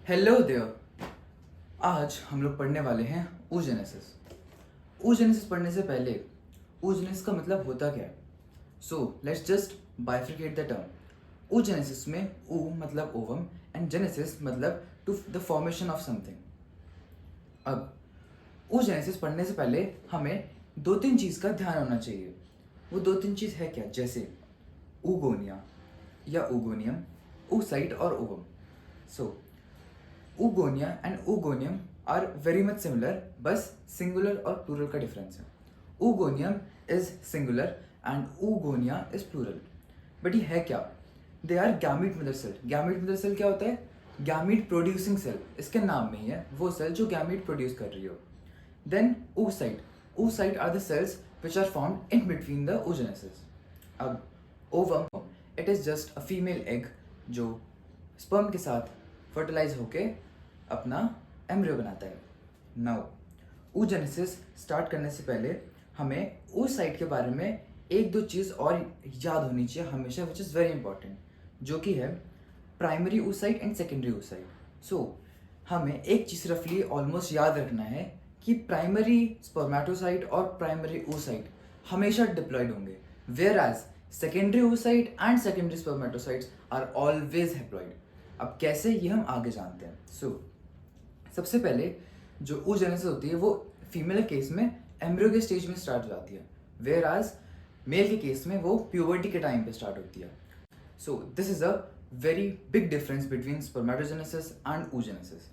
Hello there. आज हम लोग पढ़ने वाले हैं oogenesis। oogenesis पढ़ने से पहले oogenesis का मतलब होता क्या है? So let's just bifurcate the term. oogenesis में ओ मतलब ओवम एंड जेनेसिस मतलब to the formation of something. अब oogenesis पढ़ने से पहले हमें दो तीन चीज़ का ध्यान होना चाहिए। वो दो तीन चीज़ है क्या? जैसे oogonia या oogoनियम, oocyte और ovum। So oogonia and oogonium are very much similar, बस सिंगुलर और प्लूरल का डिफरेंस है। Oogonium is singular and oogonia is plural. But ये है क्या? They are gamete mother cell. Gamete mother cell क्या होता है? गैमीट प्रोड्यूसिंग सेल, इसके नाम में ही है, वो सेल जो गैमीट प्रोड्यूस कर रही हो। Then oocyte। oocyte are the cells which are formed in between the oogenesis। अब ovum, it is just a female egg जो स्पर्म के साथ फर्टिलाइज होके अपना एम्ब्रियो बनाता है। नाउ oogenesis स्टार्ट करने से पहले हमें oocyte के बारे में एक दो चीज़ और याद होनी चाहिए हमेशा, विच इज़ वेरी इंपॉर्टेंट, जो कि है primary oocyte and secondary oocyte। So हमें एक चीज़ रफली ऑलमोस्ट याद रखना है कि प्राइमरी स्पर्मेटोसाइट और प्राइमरी oocyte हमेशा डिप्लॉयड होंगे, whereas secondary oocyte and secondary spermatocytes are always haploid. अब कैसे, ये हम आगे जानते हैं। सो सबसे पहले जो oogenesis होती है वो फीमेल के केस में एम्ब्रियो के स्टेज में स्टार्ट हो जाती है, वेयर एज मेल के केस में वो प्यूबर्टी के टाइम पे स्टार्ट होती है। So this is a very big difference between spermatogenesis and oogenesis।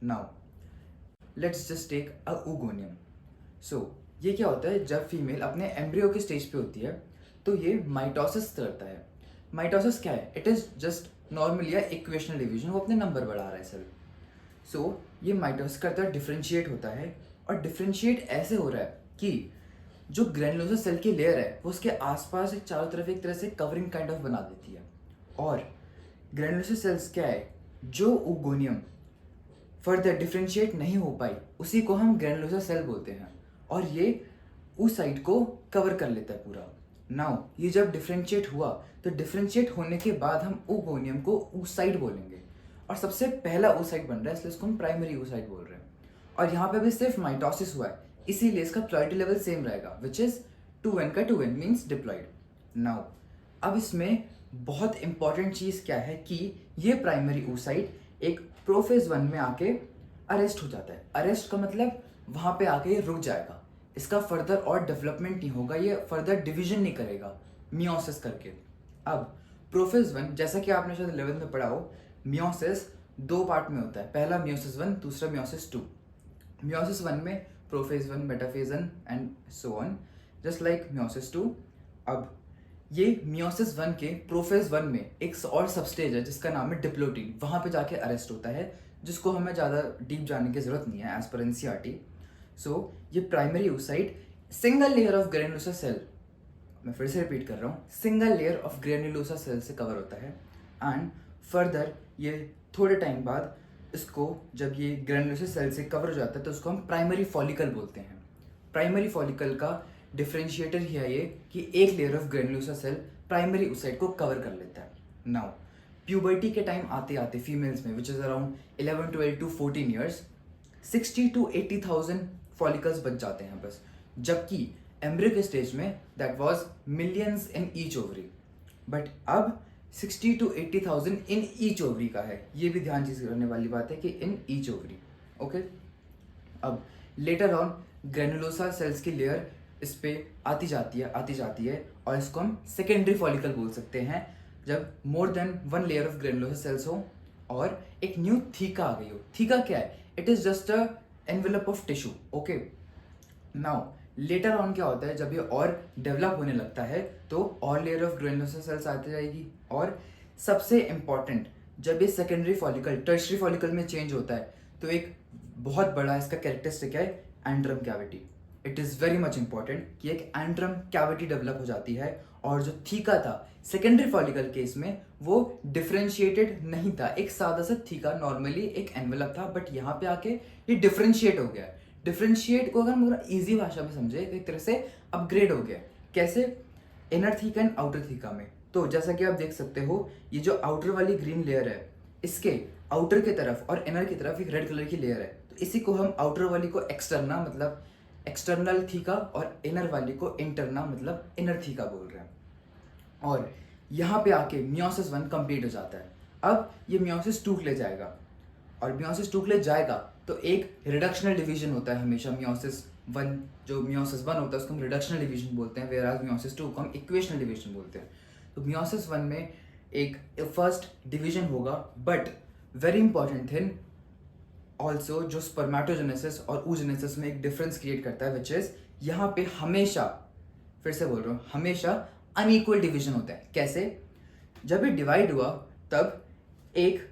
Now let's just take a oogoनियम। सो ये क्या होता है? जब फीमेल अपने एम्ब्रियो के स्टेज पे होती है तो ये माइटोसिस करता है। माइटोसिस क्या है? इट इज जस्ट नॉर्मली या इक्वेशनल डिवीजन, वो अपने नंबर बढ़ा रहा है सेल। सो ये माइटोसिस करता है, डिफ्रेंशिएट होता है, और डिफ्रेंशिएट ऐसे हो रहा है कि जो ग्रेनुलोसा सेल की लेयर है वो उसके आसपास एक चारों तरफ एक तरह से कवरिंग काइंड ऑफ बना देती है। और ग्रेनुलोसा सेल्स क्या है? जो oogoनियम फर्दर डिफ्रेंशिएट नहीं हो पाई उसी को हम ग्रेनुलोसा सेल बोलते हैं, और ये oocyte को कवर कर लेता है पूरा। नाउ ये जब डिफ्रेंशिएट हुआ तो डिफ्रेंशिएट होने के बाद हम oogoनियम को oocyte बोलेंगे, और सबसे पहला oocyte बन रहा है, इसलिए इसको हम प्राइमरी oocyte बोल रहे हैं। और यहाँ पे भी सिर्फ माइटोसिस हुआ है, इसीलिए इसका प्लॉइडी लेवल सेम रहेगा, विच इज 2n का 2n मीन्स डिप्लॉइड। नाउ अब इसमें बहुत इंपॉर्टेंट चीज़ क्या है कि ये प्राइमरी oocyte एक प्रोफेज 1 में आके अरेस्ट हो जाता है। अरेस्ट का मतलब वहाँ पे आके ये रुक जाएगा, इसका फर्दर और डेवलपमेंट नहीं होगा, ये फर्दर डिवीजन नहीं करेगा मियोसिस करके। अब प्रोफेज 1, जैसा कि आपने शायद 11th में पढ़ा हो, मियोसिस दो पार्ट में होता है, पहला मियोसिस 1, दूसरा मियोसिस 2। मियोसिस 1 में prophase 1, metaphase 1 and so on, just like meiosis 2। अब ये मियोसिस 1 के प्रोफेज 1 में एक और सबस्टेज है जिसका नाम है डिप्लोटीन, वहाँ पे जाके अरेस्ट होता है, जिसको हमें ज़्यादा डीप जाने की ज़रूरत नहीं है एज पर एनसीईआरटी। सो ये primary oocyte single layer of granulosa cell, मैं फिर से रिपीट कर रहा हूँ, single layer of granulosa cell से कवर होता है। एंड फर्दर ये थोड़े टाइम बाद इसको, जब ये ग्रेनुलोसा सेल से कवर हो जाता है तो उसको हम प्राइमरी फॉलिकल बोलते हैं। प्राइमरी फॉलिकल का डिफरेंशिएटर ही है ये कि एक layer of granulosa cell primary oocyte को कवर कर लेता है। नाउ प्यूबर्टी के टाइम आते आते फीमेल्स में, which is around 11 12 to 14 years, 60 to 80,000 follicles बच जाते हैं बस, जबकि एम्ब्रियो के स्टेज में that was millions in each ovary. But अब 60 to 80,000 इन ईच ओवरी का है, ये भी ध्यान चीज करने वाली बात है कि इन ईच ओवरी। ओके, अब लेटर ऑन ग्रेनुलोसा सेल्स की लेयर इस पे आती जाती है, और इसको हम सेकेंडरी फॉलिकल बोल सकते हैं जब more than one layer of granulosa cells हो और एक न्यू थीका आ गई हो। थीका क्या है? It is just a envelope of tissue. Okay, now later on क्या होता है, जब ये और डेवलप होने लगता है तो और लेयर ऑफ ग्रेनुलोसा सेल्स आती जाएगी, और सबसे इंपॉर्टेंट जब ये सेकेंडरी फॉलिकल टर्शरी फॉलिकल में चेंज होता है तो एक बहुत बड़ा इसका कैरेक्टरिस्टिक है एंड्रम cavity. It is very much important कि एक एंड्रम कैविटी डेवलप हो जाती है, और जो थीका था सेकेंडरी फॉलिकल केस में वो डिफरेंशिएटेड नहीं था, एक सादा सा थीका नॉर्मली एक एनवेलप था, बट यहाँ पे आके ये डिफरेंशिएट हो गया। डिफरेंशिएट को अगर हम पूरा ईजी भाषा में समझे तो एक तरह से अपग्रेड हो गया। कैसे? Inner theca and outer theca में। तो जैसा कि आप देख सकते हो, ये जो आउटर वाली ग्रीन लेयर है इसके आउटर की तरफ और इनर की तरफ एक रेड कलर की लेयर है, तो इसी को हम आउटर वाली को एक्सटर्ना मतलब एक्सटर्नल थीका और इनर वाली को इंटरना मतलब इनर थीका बोल रहे हैं। और यहाँ पे आके मियोसिस 1 कंप्लीट हो जाता है। अब ये मियोसिस 2 के लिए जाएगा, और मियोसिस 2 के लिए जाएगा तो एक रिडक्शनल डिवीजन होता है हमेशा मियोसिस 1, जो मियोसिस 1 होता है उसको हम रिडक्शनल डिवीजन बोलते हैं, वेयर एज मियोसिस 2 को हम इक्वेशनल डिवीजन बोलते हैं। तो मियोसिस 1 में एक फर्स्ट डिवीजन होगा, but very important thing also जो स्पर्मेटोजेनेसिस और oogenesis में एक डिफरेंस क्रिएट करता है, विच इज यहाँ पे हमेशा, फिर से बोल रहा हूँ, हमेशा अनइक्वल डिवीजन होता है। कैसे? जब ये डिवाइड हुआ तब एक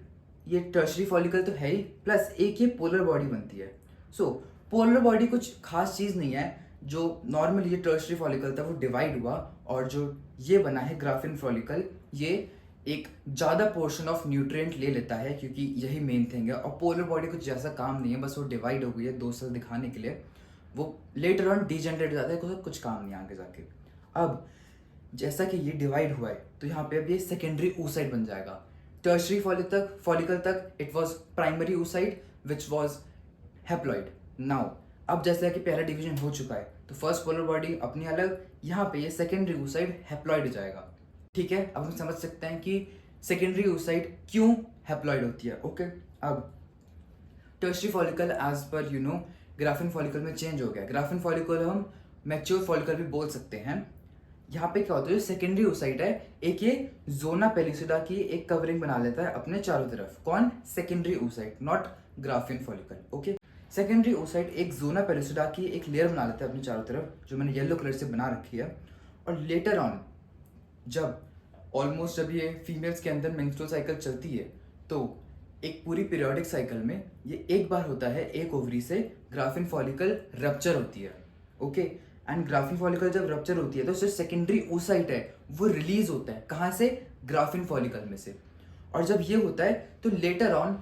ये टर्शरी फॉलिकल तो है ही, प्लस एक ये पोलर बॉडी बनती है। सो पोलर बॉडी कुछ खास चीज़ नहीं है, जो नॉर्मल ये टर्शरी फॉलिकल था वो डिवाइड हुआ, और जो ये बना है ग्राफिन फॉलिकल, ये एक ज़्यादा पोर्शन ऑफ न्यूट्रिएंट ले लेता है, क्योंकि यही मेन थिंग है। और पोलर बॉडी कुछ जैसा काम नहीं है, बस वो डिवाइड हो गई है 2 सेल दिखाने के लिए, वो लेटर ऑन डिजेनरेट हो जाता है, कुछ काम नहीं आगे जाके। अब जैसा कि ये डिवाइड हुआ है तो यहाँ पे अब ये सेकेंडरी oocyte बन जाएगा। टर्शरी फॉलिकल तक it was primary oocyte which was haploid. Now अब जैसा कि पहला डिवीजन हो चुका है तो फर्स्ट पोलर बॉडी अपनी अलग, यहाँ पे ये सेकेंडरी oocyte हैप्लॉइड हो जाएगा। ठीक है, अब हम समझ सकते हैं कि सेकेंडरी oocyte क्यों हैप्लॉइड होती है। ओके, अब tertiary follicle as per you know Graafian follicle में चेंज हो गया। ग्राफिन फॉलिकल हम मैच्योर फॉलिकल भी बोल सकते हैं। यहाँ पे क्या होता है, जो सेकेंडरी oocyte है, एक ये जोना पेलिसिडा की एक कवरिंग बना लेता है अपने चारों तरफ। कौन? Secondary oocyte, not graphene follicle. Okay, secondary oocyte एक जोना पेलिसिडा की एक लेयर बना लेता है अपने चारों तरफ, जो मैंने येलो कलर से बना रखी है। और लेटर ऑन जब जब ये फीमेल्स के अंदर मेंस्ट्रुअल साइकिल चलती है तो एक पूरी पीरियोडिक साइकिल में ये एक बार होता है, एक ओवरी से ग्राफिन फॉलिकल रप्चर होती है। ओके, एंड ग्राफिन फॉलिकल जब रप्चर होती है तो जो सेकेंडरी oocyte है वो रिलीज होता है। कहाँ से? ग्राफिन फॉलिकल में से। और जब ये होता है तो later on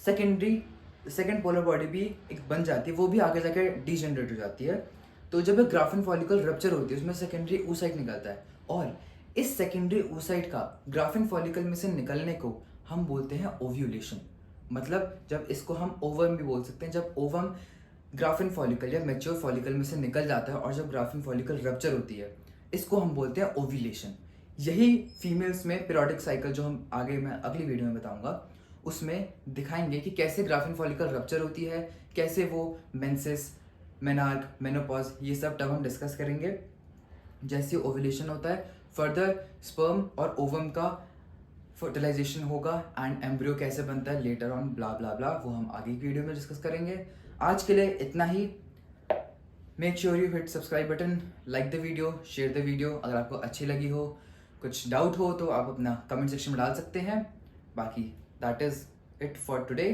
second polar body भी एक बन जाती है, वो भी आगे जाकर डीजनरेट हो जाती है। तो जब ग्राफिन फॉलिकल रप्चर होती है उसमें सेकेंडरी oocyte निकलता है, और इस सेकेंडरी oocyte का ग्राफिन फॉलिकल में से निकलने को हम बोलते हैं ओव्यूलेशन। मतलब जब इसको हम ओवम भी बोल सकते हैं, जब ओवम ग्राफिन फॉलिकल या मैच्योर फॉलिकल में से निकल जाता है और जब ग्राफिन फॉलिकल रप्चर होती है, इसको हम बोलते हैं ओव्यूलेशन। यही फीमेल्स में पीरियोडिक साइकिल, जो हम आगे मैं अगली वीडियो में बताऊंगा, उसमें दिखाएंगे कि कैसे ग्राफिन फॉलिकल रप्चर होती है, कैसे वो मेंसेस, मेनार्क, मेनोपॉज, ये सब टर्म हम डिस्कस करेंगे। जैसे ओव्यूलेशन होता है, फर्दर स्पर्म और ओवम का फर्टिलाइजेशन होगा, एंड एम्ब्रियो कैसे बनता है लेटर ऑन, ब्ला ब्ला ब्ला, वो हम आगे की वीडियो में डिस्कस करेंगे। आज के लिए इतना ही। Make sure you hit subscribe button, like the video, share the video. अगर आपको अच्छी लगी हो, कुछ डाउट हो तो आप अपना कमेंट सेक्शन में डाल सकते हैं। बाकी that is it for today.